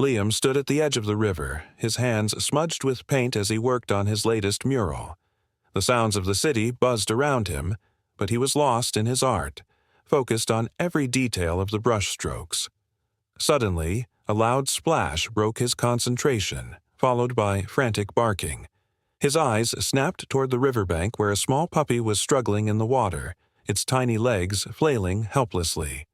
Liam stood at the edge of the river, his hands smudged with paint as he worked on his latest mural. The sounds of the city buzzed around him, but he was lost in his art, focused on every detail of the brushstrokes. Suddenly, a loud splash broke his concentration, followed by frantic barking. His eyes snapped toward the riverbank where a small puppy was struggling in the water, its tiny legs flailing helplessly.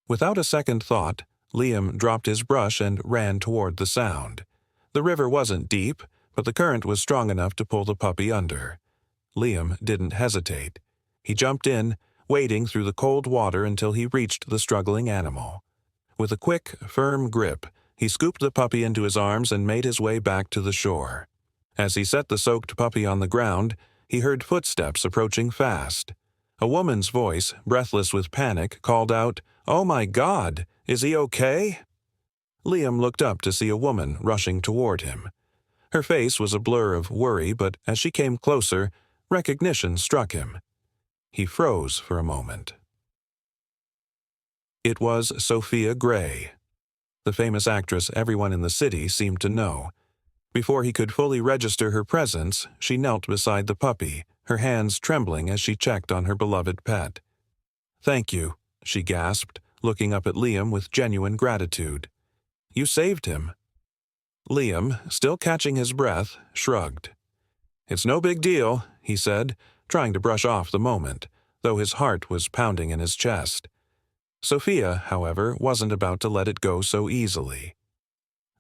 Without a second thought, Liam dropped his brush and ran toward the sound. The river wasn't deep, but the current was strong enough to pull the puppy under. Liam didn't hesitate. He jumped in, wading through the cold water until he reached the struggling animal. With a quick, firm grip, he scooped the puppy into his arms and made his way back to the shore. As he set the soaked puppy on the ground, he heard footsteps approaching fast. A woman's voice, breathless with panic, called out, "Oh my God! Is he okay?" Liam looked up to see a woman rushing toward him. Her face was a blur of worry, but as she came closer, recognition struck him. He froze for a moment. It was Sophia Grey, the famous actress everyone in the city seemed to know. Before he could fully register her presence, she knelt beside the puppy, her hands trembling as she checked on her beloved pet. "Thank you," she gasped, looking up at Liam with genuine gratitude. "You saved him." Liam, still catching his breath, shrugged. "It's no big deal," he said, trying to brush off the moment, though his heart was pounding in his chest. Sophia, however, wasn't about to let it go so easily.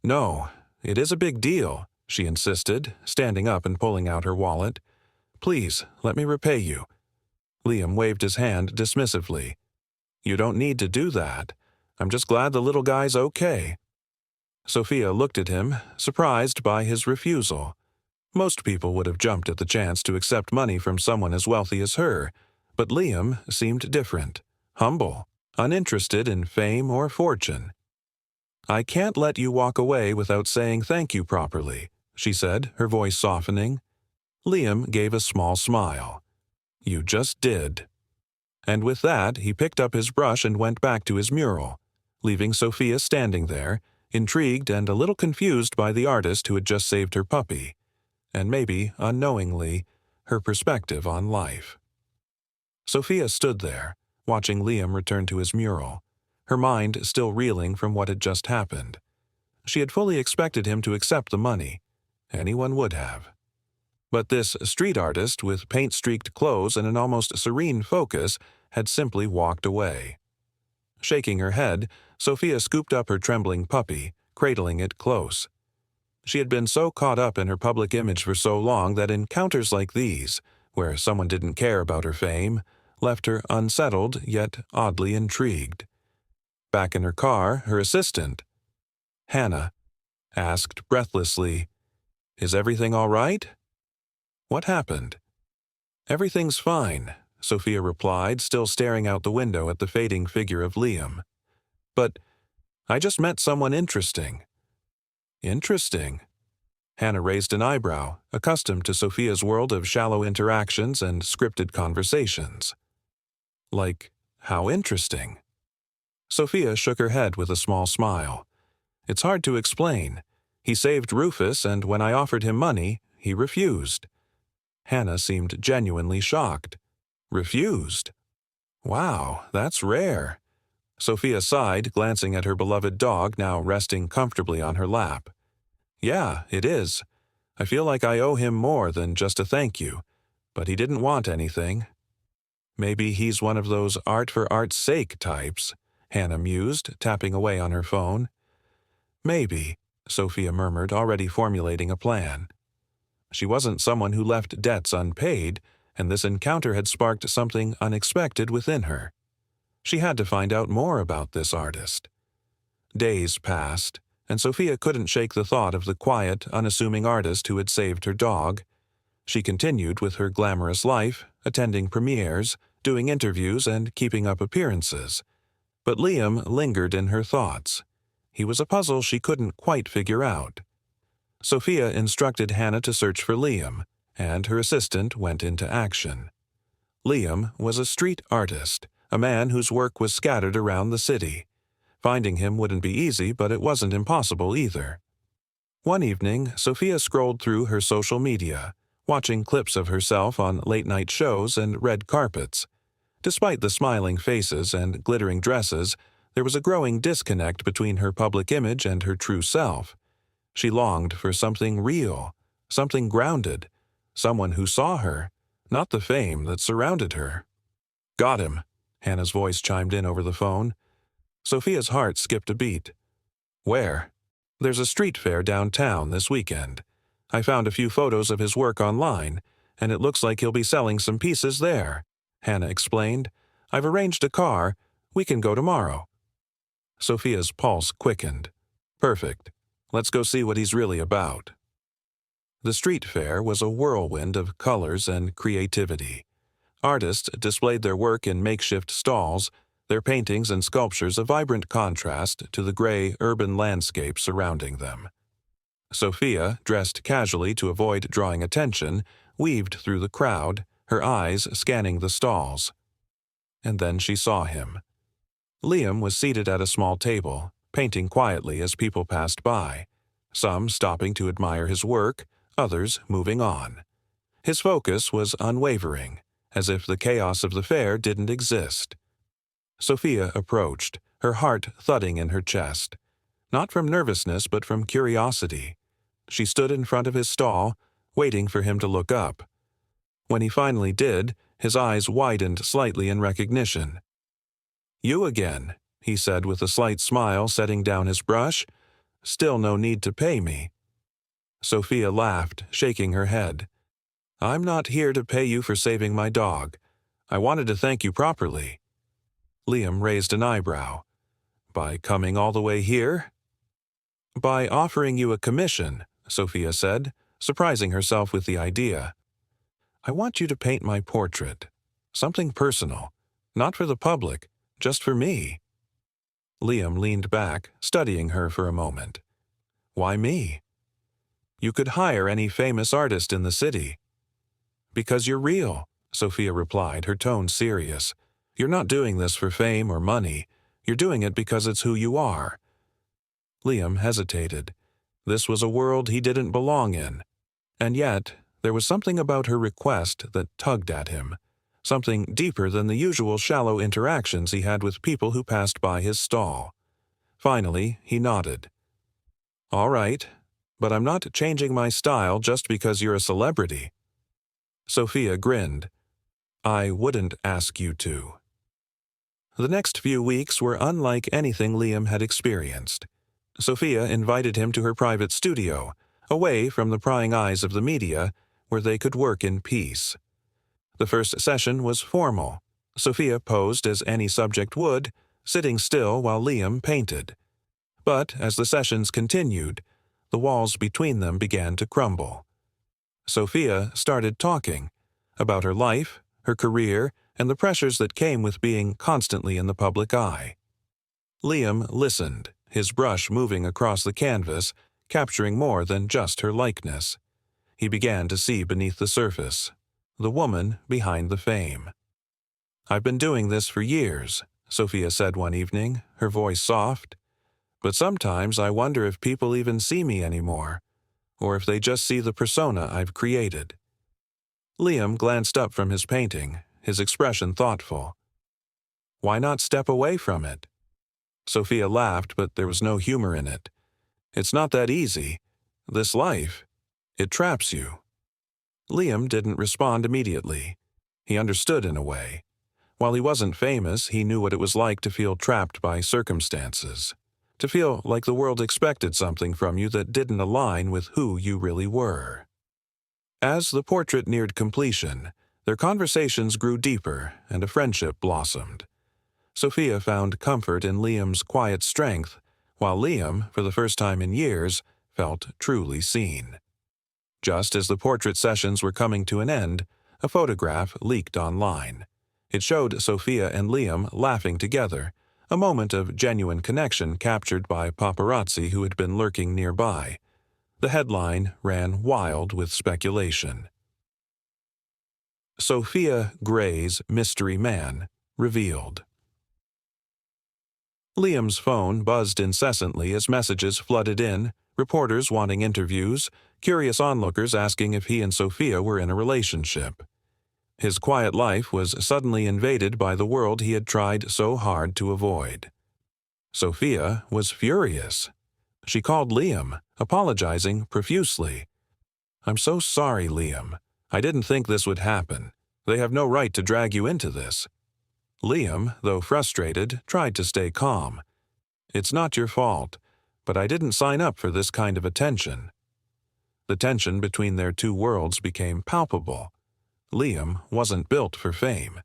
"No, it is a big deal," she insisted, standing up and pulling out her wallet. "Please, let me repay you." Liam waved his hand dismissively. "You don't need to do that. I'm just glad the little guy's okay." Sophia looked at him, surprised by his refusal. Most people would have jumped at the chance to accept money from someone as wealthy as her, but Liam seemed different, humble, uninterested in fame or fortune. "I can't let you walk away without saying thank you properly," she said, her voice softening. Liam gave a small smile. "You just did." And with that, he picked up his brush and went back to his mural, leaving Sophia standing there, intrigued and a little confused by the artist who had just saved her puppy, and maybe, unknowingly, her perspective on life. Sophia stood there, watching Liam return to his mural, her mind still reeling from what had just happened. She had fully expected him to accept the money. Anyone would have. But this street artist with paint-streaked clothes and an almost serene focus had simply walked away. Shaking her head, Sophia scooped up her trembling puppy, cradling it close. She had been so caught up in her public image for so long that encounters like these, where someone didn't care about her fame, left her unsettled yet oddly intrigued. Back in her car, her assistant, Hannah, asked breathlessly, "Is everything all right?" "What happened?" "Everything's fine," Sophia replied, still staring out the window at the fading figure of Liam. "But I just met someone interesting." "Interesting?" Hannah raised an eyebrow, accustomed to Sophia's world of shallow interactions and scripted conversations. "Like, how interesting?" Sophia shook her head with a small smile. "It's hard to explain. He saved Rufus, and when I offered him money, he refused." Hannah seemed genuinely shocked. "Refused? Wow, that's rare." Sophia sighed, glancing at her beloved dog now resting comfortably on her lap. "Yeah, it is. I feel like I owe him more than just a thank you, but he didn't want anything." "Maybe he's one of those art for art's sake types," Hannah mused, tapping away on her phone. "Maybe," Sophia murmured, already formulating a plan. She wasn't someone who left debts unpaid, and this encounter had sparked something unexpected within her. She had to find out more about this artist. Days passed, and Sophia couldn't shake the thought of the quiet, unassuming artist who had saved her dog. She continued with her glamorous life, attending premieres, doing interviews, and keeping up appearances. But Liam lingered in her thoughts. He was a puzzle she couldn't quite figure out. Sophia instructed Hannah to search for Liam, and her assistant went into action. Liam was a street artist, a man whose work was scattered around the city. Finding him wouldn't be easy, but it wasn't impossible either. One evening, Sophia scrolled through her social media, watching clips of herself on late-night shows and red carpets. Despite the smiling faces and glittering dresses, there was a growing disconnect between her public image and her true self. She longed for something real, something grounded, someone who saw her, not the fame that surrounded her. "Got him," Hannah's voice chimed in over the phone. Sophia's heart skipped a beat. "Where?" "There's a street fair downtown this weekend. I found a few photos of his work online, and it looks like he'll be selling some pieces there," Hannah explained. "I've arranged a car. We can go tomorrow." Sophia's pulse quickened. "Perfect. Let's go see what he's really about." The street fair was a whirlwind of colors and creativity. Artists displayed their work in makeshift stalls, their paintings and sculptures a vibrant contrast to the gray urban landscape surrounding them. Sophia, dressed casually to avoid drawing attention, weaved through the crowd, her eyes scanning the stalls. And then she saw him. Liam was seated at a small table, painting quietly as people passed by, some stopping to admire his work, others moving on. His focus was unwavering, as if the chaos of the fair didn't exist. Sophia approached, her heart thudding in her chest. Not from nervousness, but from curiosity. She stood in front of his stall, waiting for him to look up. When he finally did, his eyes widened slightly in recognition. "You again," he said with a slight smile, setting down his brush. "Still no need to pay me." Sophia laughed, shaking her head. "I'm not here to pay you for saving my dog. I wanted to thank you properly." Liam raised an eyebrow. "By coming all the way here?" "By offering you a commission," Sophia said, surprising herself with the idea. "I want you to paint my portrait. Something personal. Not for the public, just for me." Liam leaned back, studying her for a moment. "Why me?" "You could hire any famous artist in the city." "Because you're real," Sophia replied, her tone serious. "You're not doing this for fame or money. You're doing it because it's who you are." Liam hesitated. This was a world he didn't belong in. And yet, there was something about her request that tugged at him, something deeper than the usual shallow interactions he had with people who passed by his stall. Finally, he nodded. "All right, but I'm not changing my style just because you're a celebrity." Sophia grinned. "I wouldn't ask you to." The next few weeks were unlike anything Liam had experienced. Sophia invited him to her private studio, away from the prying eyes of the media, where they could work in peace. The first session was formal. Sophia posed as any subject would, sitting still while Liam painted. But as the sessions continued, the walls between them began to crumble. Sophia started talking about her life, her career, and the pressures that came with being constantly in the public eye. Liam listened, his brush moving across the canvas, capturing more than just her likeness. He began to see beneath the surface, the woman behind the fame. "I've been doing this for years," Sophia said one evening, her voice soft. "But sometimes I wonder if people even see me anymore, or if they just see the persona I've created." Liam glanced up from his painting, his expression thoughtful. "Why not step away from it?" Sophia laughed, but there was no humor in it. "It's not that easy. This life, it traps you." Liam didn't respond immediately. He understood in a way. While he wasn't famous, he knew what it was like to feel trapped by circumstances, to feel like the world expected something from you that didn't align with who you really were. As the portrait neared completion, their conversations grew deeper and a friendship blossomed. Sophia found comfort in Liam's quiet strength, while Liam, for the first time in years, felt truly seen. Just as the portrait sessions were coming to an end, a photograph leaked online. It showed Sophia and Liam laughing together, a moment of genuine connection captured by paparazzi who had been lurking nearby. The headline ran wild with speculation. Sophia Grey's mystery man revealed. Liam's phone buzzed incessantly as messages flooded in, reporters wanting interviews, curious onlookers asking if he and Sophia were in a relationship. His quiet life was suddenly invaded by the world he had tried so hard to avoid. Sophia was furious. She called Liam, apologizing profusely. "I'm so sorry, Liam. I didn't think this would happen. They have no right to drag you into this." Liam, though frustrated, tried to stay calm. "It's not your fault, but I didn't sign up for this kind of attention." The tension between their two worlds became palpable. Liam wasn't built for fame.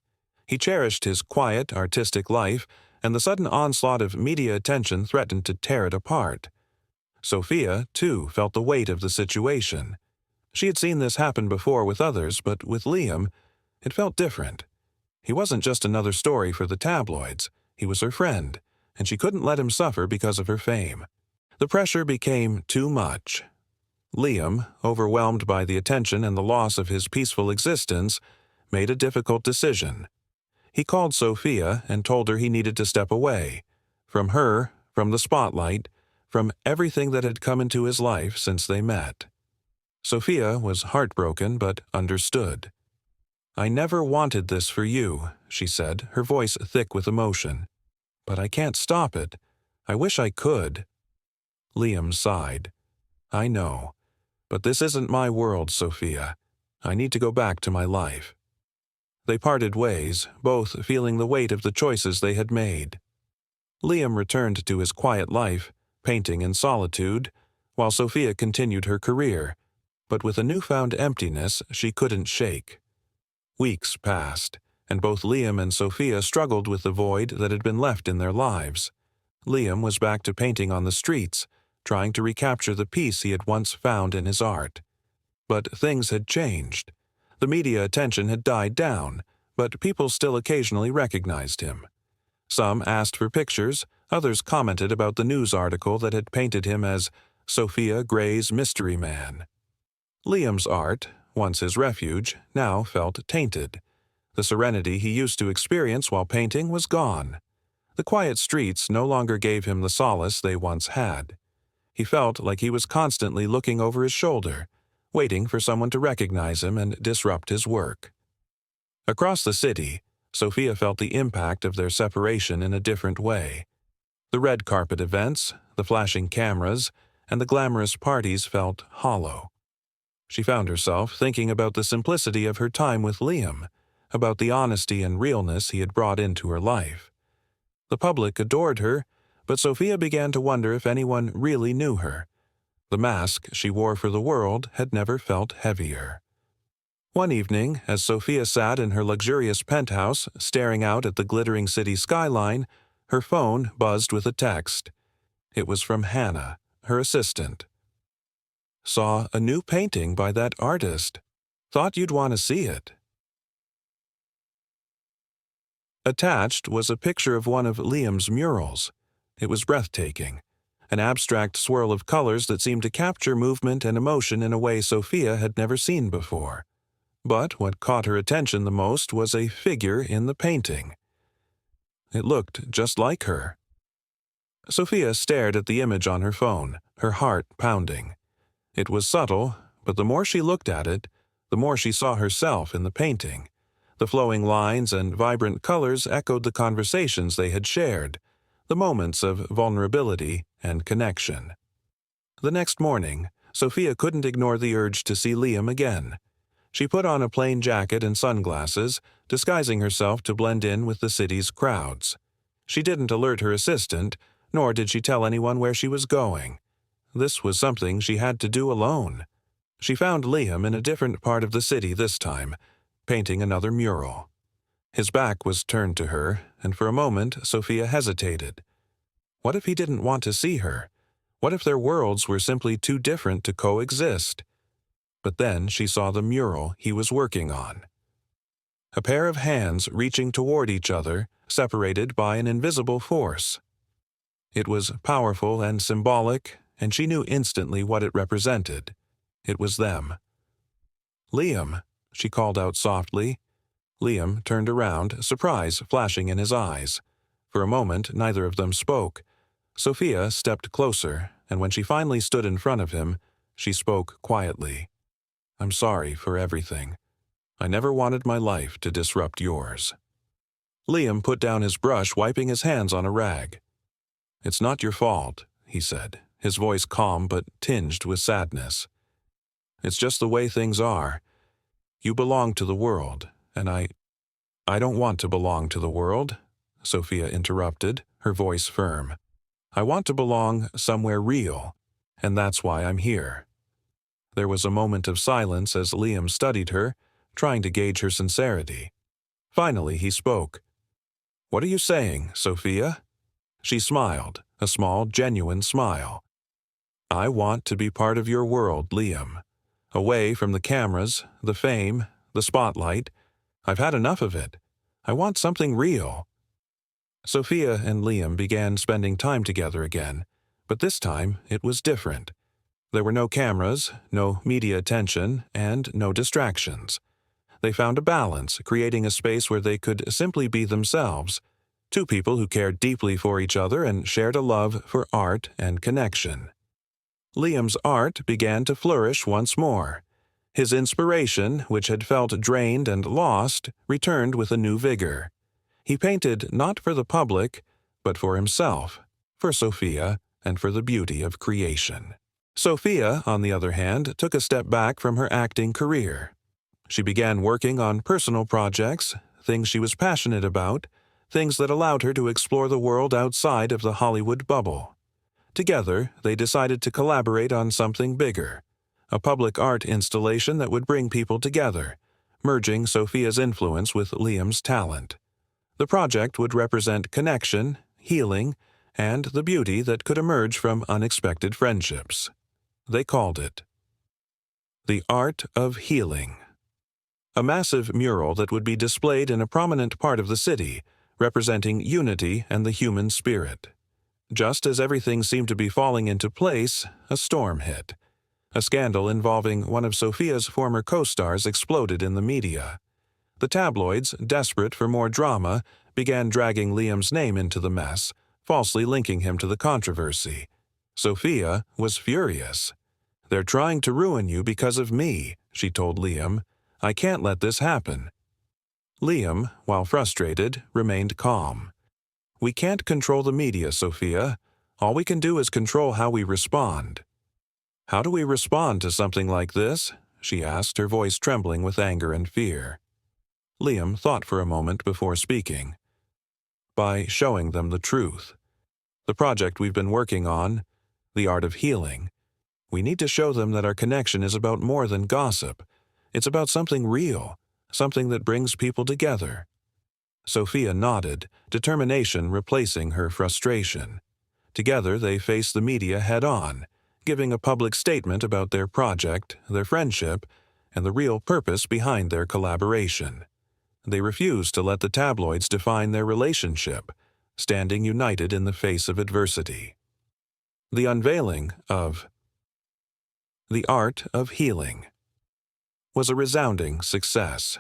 He cherished his quiet, artistic life, and the sudden onslaught of media attention threatened to tear it apart. Sophia, too, felt the weight of the situation. She had seen this happen before with others, but with Liam, it felt different. He wasn't just another story for the tabloids. He was her friend, and she couldn't let him suffer because of her fame. The pressure became too much. Liam, overwhelmed by the attention and the loss of his peaceful existence, made a difficult decision. He called Sophia and told her he needed to step away. From her, from the spotlight, from everything that had come into his life since they met. Sophia was heartbroken but understood. "I never wanted this for you," she said, her voice thick with emotion. "But I can't stop it. I wish I could." Liam sighed. "I know. But this isn't my world, Sophia. I need to go back to my life." They parted ways, both feeling the weight of the choices they had made. Liam returned to his quiet life, painting in solitude, while Sophia continued her career, but with a newfound emptiness she couldn't shake. Weeks passed, and both Liam and Sophia struggled with the void that had been left in their lives. Liam was back to painting on the streets, trying to recapture the peace he had once found in his art. But things had changed. The media attention had died down, but people still occasionally recognized him. Some asked for pictures, others commented about the news article that had painted him as Sophia Grey's mystery man. Liam's art, once his refuge, now felt tainted. The serenity he used to experience while painting was gone. The quiet streets no longer gave him the solace they once had. He felt like he was constantly looking over his shoulder, waiting for someone to recognize him and disrupt his work. Across the city, Sophia felt the impact of their separation in a different way. The red carpet events, the flashing cameras, and the glamorous parties felt hollow. She found herself thinking about the simplicity of her time with Liam, about the honesty and realness he had brought into her life. The public adored her, but Sophia began to wonder if anyone really knew her. The mask she wore for the world had never felt heavier. One evening, as Sophia sat in her luxurious penthouse, staring out at the glittering city skyline, her phone buzzed with a text. It was from Hannah, her assistant. "Saw a new painting by that artist. Thought you'd want to see it." Attached was a picture of one of Liam's murals. It was breathtaking, an abstract swirl of colors that seemed to capture movement and emotion in a way Sophia had never seen before. But what caught her attention the most was a figure in the painting. It looked just like her. Sophia stared at the image on her phone, her heart pounding. It was subtle, but the more she looked at it, the more she saw herself in the painting. The flowing lines and vibrant colors echoed the conversations they had shared, the moments of vulnerability and connection. The next morning, Sophia couldn't ignore the urge to see Liam again. She put on a plain jacket and sunglasses, disguising herself to blend in with the city's crowds. She didn't alert her assistant, nor did she tell anyone where she was going. This was something she had to do alone. She found Liam in a different part of the city this time, painting another mural. His back was turned to her, and for a moment Sophia hesitated. What if he didn't want to see her? What if their worlds were simply too different to coexist? But then she saw the mural he was working on. A pair of hands reaching toward each other, separated by an invisible force. It was powerful and symbolic, and she knew instantly what it represented. It was them. "Liam," she called out softly. Liam turned around, surprise flashing in his eyes. For a moment, neither of them spoke. Sophia stepped closer, and when she finally stood in front of him, she spoke quietly. "I'm sorry for everything. I never wanted my life to disrupt yours." Liam put down his brush, wiping his hands on a rag. "It's not your fault," he said, his voice calm but tinged with sadness. "It's just the way things are. You belong to the world, and I don't want to belong to the world," Sophia interrupted, her voice firm. "I want to belong somewhere real, and that's why I'm here." There was a moment of silence as Liam studied her, trying to gauge her sincerity. Finally, he spoke. "What are you saying, Sophia?" She smiled, a small, genuine smile. "I want to be part of your world, Liam. Away from the cameras, the fame, the spotlight. I've had enough of it. I want something real." Sophia and Liam began spending time together again, but this time it was different. There were no cameras, no media attention, and no distractions. They found a balance, creating a space where they could simply be themselves, two people who cared deeply for each other and shared a love for art and connection. Liam's art began to flourish once more. His inspiration, which had felt drained and lost, returned with a new vigor. He painted not for the public, but for himself, for Sophia, and for the beauty of creation. Sophia, on the other hand, took a step back from her acting career. She began working on personal projects, things she was passionate about, things that allowed her to explore the world outside of the Hollywood bubble. Together, they decided to collaborate on something bigger, a public art installation that would bring people together, merging Sophia's influence with Liam's talent. The project would represent connection, healing, and the beauty that could emerge from unexpected friendships. They called it The Art of Healing. A massive mural that would be displayed in a prominent part of the city, representing unity and the human spirit. Just as everything seemed to be falling into place, a storm hit. A scandal involving one of Sophia's former co-stars exploded in the media. The tabloids, desperate for more drama, began dragging Liam's name into the mess, falsely linking him to the controversy. Sophia was furious. "They're trying to ruin you because of me," she told Liam. "I can't let this happen." Liam, while frustrated, remained calm. "We can't control the media, Sophia. All we can do is control how we respond." "How do we respond to something like this?" she asked, her voice trembling with anger and fear. Liam thought for a moment before speaking. "By showing them the truth. The project we've been working on, The Art of Healing. We need to show them that our connection is about more than gossip. It's about something real, something that brings people together." Sophia nodded, determination replacing her frustration. Together they faced the media head-on, giving a public statement about their project, their friendship, and the real purpose behind their collaboration. They refused to let the tabloids define their relationship, standing united in the face of adversity. The unveiling of The Art of Healing was a resounding success.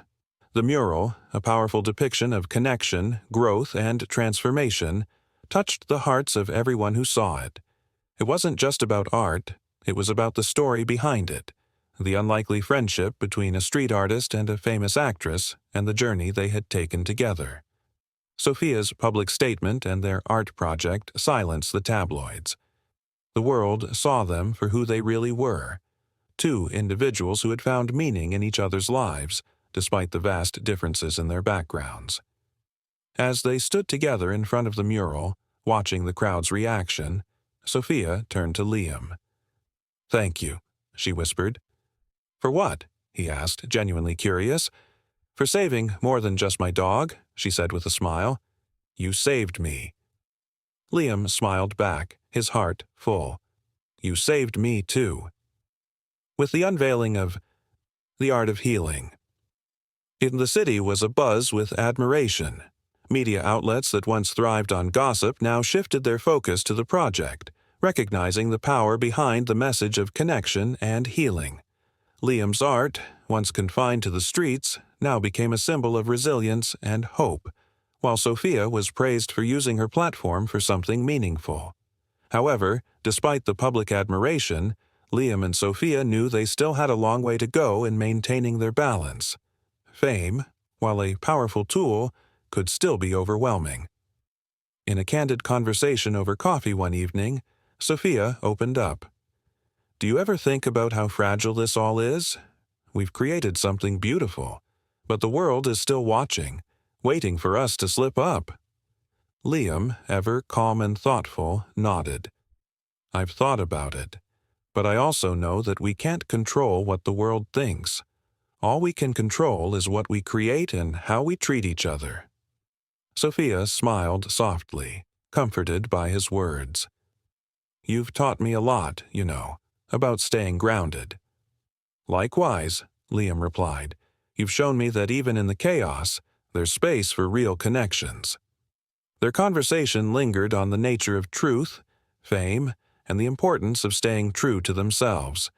The mural, a powerful depiction of connection, growth, and transformation, touched the hearts of everyone who saw it. It wasn't just about art, it was about the story behind it, the unlikely friendship between a street artist and a famous actress, and the journey they had taken together. Sophia's public statement and their art project silenced the tabloids. The world saw them for who they really were, two individuals who had found meaning in each other's lives, despite the vast differences in their backgrounds. As they stood together in front of the mural, watching the crowd's reaction, Sophia turned to Liam. "Thank you," she whispered. "For what?" he asked, genuinely curious. "For saving more than just my dog," she said with a smile. "You saved me." Liam smiled back, his heart full. "You saved me too." With the unveiling of The Art of Healing, in the city was a buzz with admiration. Media outlets that once thrived on gossip now shifted their focus to the project, recognizing the power behind the message of connection and healing. Liam's art, once confined to the streets, now became a symbol of resilience and hope, while Sophia was praised for using her platform for something meaningful. However, despite the public admiration, Liam and Sophia knew they still had a long way to go in maintaining their balance. Fame, while a powerful tool, could still be overwhelming. In a candid conversation over coffee one evening, Sophia opened up. "Do you ever think about how fragile this all is? We've created something beautiful, but the world is still watching, waiting for us to slip up." Liam, ever calm and thoughtful, nodded. "I've thought about it, but I also know that we can't control what the world thinks. All we can control is what we create and how we treat each other." Sophia smiled softly, comforted by his words. "You've taught me a lot, you know, about staying grounded." "Likewise," Liam replied. "You've shown me that even in the chaos, there's space for real connections." Their conversation lingered on the nature of truth, fame, and the importance of staying true to themselves.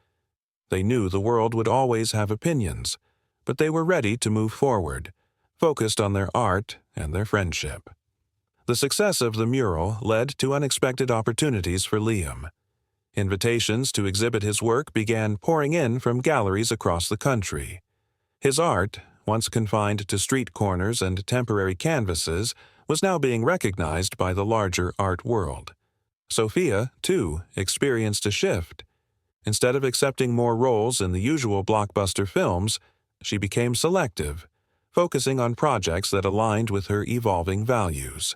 They knew the world would always have opinions, but they were ready to move forward, focused on their art and their friendship. The success of the mural led to unexpected opportunities for Liam. Invitations to exhibit his work began pouring in from galleries across the country. His art, once confined to street corners and temporary canvases, was now being recognized by the larger art world. Sophia, too, experienced a shift. Instead of accepting more roles in the usual blockbuster films, she became selective, focusing on projects that aligned with her evolving values.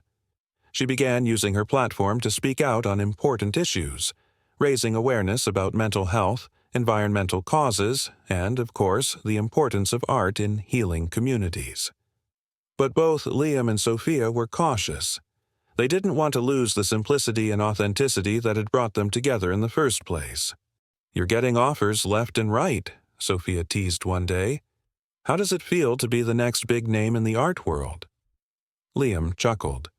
She began using her platform to speak out on important issues, raising awareness about mental health, environmental causes, and, of course, the importance of art in healing communities. But both Liam and Sophia were cautious. They didn't want to lose the simplicity and authenticity that had brought them together in the first place. "You're getting offers left and right," Sophia teased one day. "How does it feel to be the next big name in the art world?" Liam chuckled.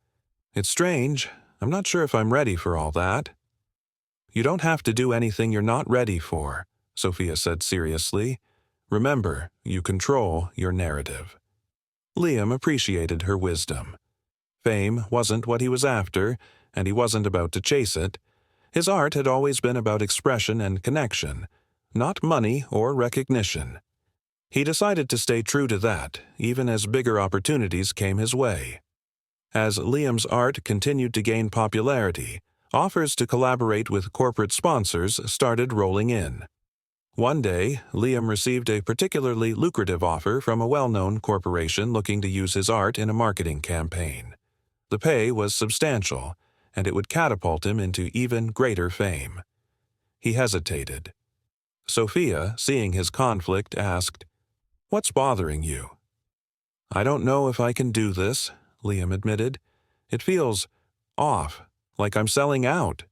"It's strange. I'm not sure if I'm ready for all that." "You don't have to do anything you're not ready for," Sophia said seriously. "Remember, you control your narrative." Liam appreciated her wisdom. Fame wasn't what he was after, and he wasn't about to chase it. His art had always been about expression and connection, not money or recognition. He decided to stay true to that, even as bigger opportunities came his way. As Liam's art continued to gain popularity, offers to collaborate with corporate sponsors started rolling in. One day, Liam received a particularly lucrative offer from a well-known corporation looking to use his art in a marketing campaign. The pay was substantial, and it would catapult him into even greater fame. He hesitated. Sophia, seeing his conflict, asked, "What's bothering you?" "I don't know if I can do this," Liam admitted. "It feels off, like I'm selling out."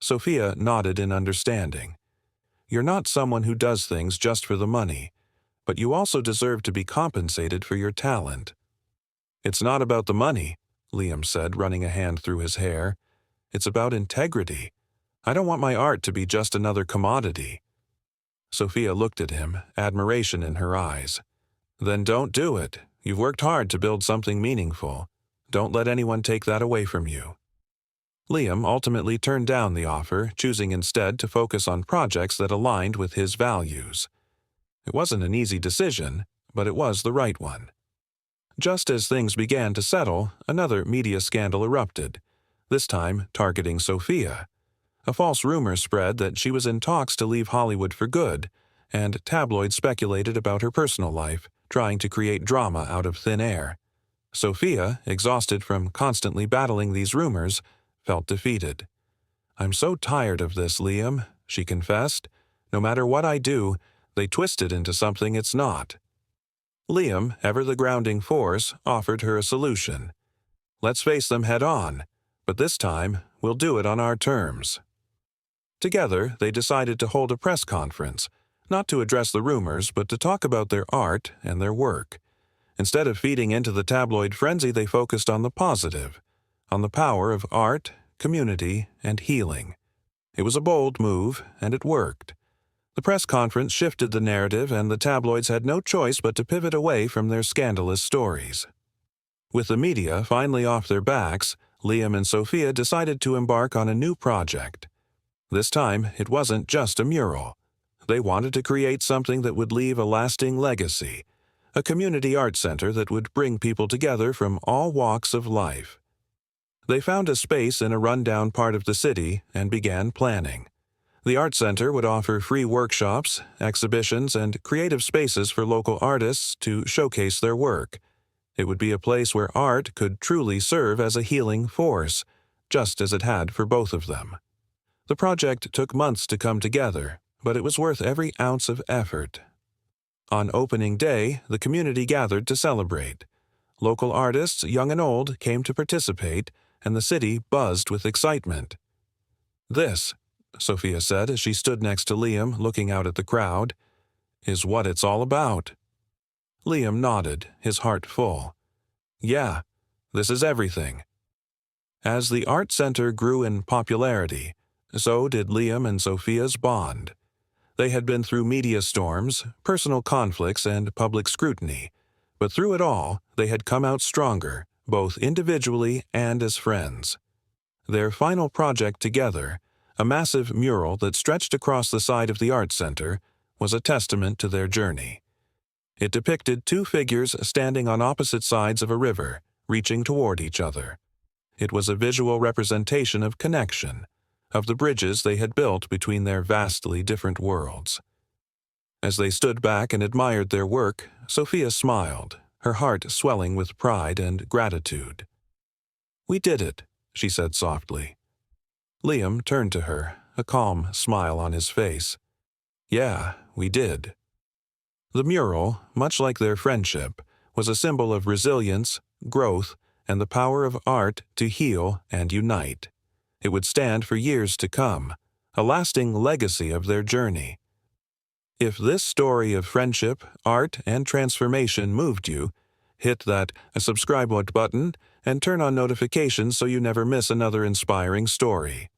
Sophia nodded in understanding. "You're not someone who does things just for the money, but you also deserve to be compensated for your talent." "It's not about the money," Liam said, running a hand through his hair. "It's about integrity. I don't want my art to be just another commodity." Sophia looked at him, admiration in her eyes. "Then don't do it. You've worked hard to build something meaningful. Don't let anyone take that away from you." Liam ultimately turned down the offer, choosing instead to focus on projects that aligned with his values. It wasn't an easy decision, but it was the right one. Just as things began to settle, another media scandal erupted, this time targeting Sophia. A false rumor spread that she was in talks to leave Hollywood for good, and tabloids speculated about her personal life, trying to create drama out of thin air. Sophia, exhausted from constantly battling these rumors, felt defeated. "I'm so tired of this, Liam," she confessed. "No matter what I do, they twist it into something it's not." Liam, ever the grounding force, offered her a solution. "Let's face them head on, but this time we'll do it on our terms." Together, they decided to hold a press conference, not to address the rumors, but to talk about their art and their work. Instead of feeding into the tabloid frenzy, they focused on the positive, on the power of art, community, and healing. It was a bold move, and it worked. The press conference shifted the narrative, and the tabloids had no choice but to pivot away from their scandalous stories. With the media finally off their backs, Liam and Sophia decided to embark on a new project. This time, it wasn't just a mural. They wanted to create something that would leave a lasting legacy, a community art center that would bring people together from all walks of life. They found a space in a rundown part of the city and began planning. The art center would offer free workshops, exhibitions, and creative spaces for local artists to showcase their work. It would be a place where art could truly serve as a healing force, just as it had for both of them. The project took months to come together, but it was worth every ounce of effort. On opening day, the community gathered to celebrate. Local artists, young and old, came to participate, and the city buzzed with excitement. "This," Sophia said as she stood next to Liam looking out at the crowd, "is what it's all about." Liam nodded, his heart full. "Yeah, this is everything." As the art center grew in popularity, so did Liam and Sophia's bond. They had been through media storms, personal conflicts, and public scrutiny, but through it all, they had come out stronger, both individually and as friends. Their final project together, a massive mural that stretched across the side of the art center, was a testament to their journey. It depicted two figures standing on opposite sides of a river, reaching toward each other. It was a visual representation of connection, of the bridges they had built between their vastly different worlds. As they stood back and admired their work, Sophia smiled, her heart swelling with pride and gratitude. "We did it," she said softly. Liam turned to her, a calm smile on his face. "Yeah, we did." The mural, much like their friendship, was a symbol of resilience, growth, and the power of art to heal and unite. It would stand for years to come, a lasting legacy of their journey. If this story of friendship, art, and transformation moved you, hit that subscribe button and turn on notifications so you never miss another inspiring story.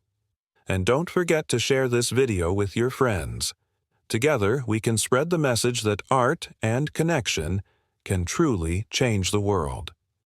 And don't forget to share this video with your friends. Together, we can spread the message that art and connection can truly change the world.